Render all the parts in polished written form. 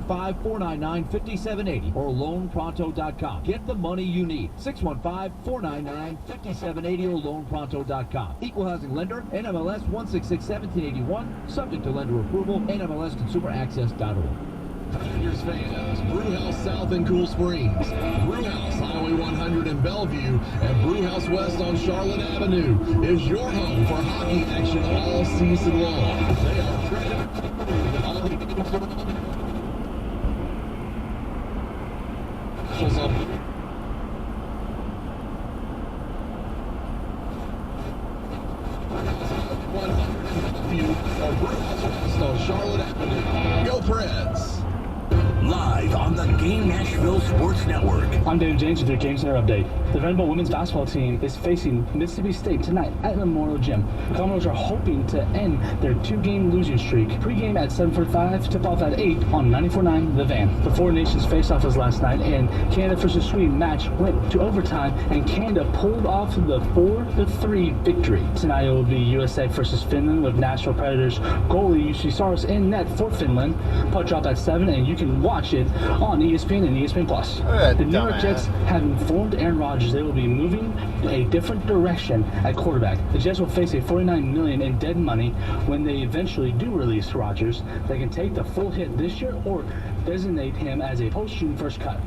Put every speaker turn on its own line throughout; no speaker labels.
615-499-5780 or loanpronto.com. Get the money you need. 615-499-5780 or loanpronto.com. Equal housing lender, NMLS 1661781, subject to lender approval, NMLSconsumeraccess.org.
Tigers fans, Brewhouse South in Cool Springs, Brewhouse Highway 100 in Bellevue, and Brewhouse West on Charlotte Avenue is your home for hockey action all season long. They are credit with all the games on Brewhouse West on Charlotte Avenue. Go Preds!
Live on the Game Nashville Sports Network.
I'm David James with your Game Center update. The Vanderbilt women's basketball team is facing Mississippi State tonight at Memorial Gym. The Commodores are hoping to end their 2-game losing streak. Pre-game at 7:45, tip-off at 8 on 94.9 The Van. The Four Nations face-off was last night, and Canada versus Sweden match went to overtime, and Canada pulled off the 4-3 victory. Tonight it will be USA versus Finland with Nashville Predators goalie UC Saros in net for Finland. Puck drop at 7, and you can watch it on ESPN and ESPN+. The New York Jets have informed Aaron Rodgers they will be moving a different direction at quarterback. The Jets will face a $49 million in dead money when they eventually do release Rodgers. They can take the full hit this year or designate him as a post-June first cut.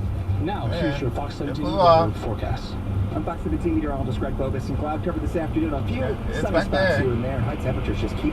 Now, here's your Fox 17 weather forecast.
I'm Fox 17 meteorologist Greg Bobus, and cloud cover this afternoon on few sunny spots here and there. High temperatures just keep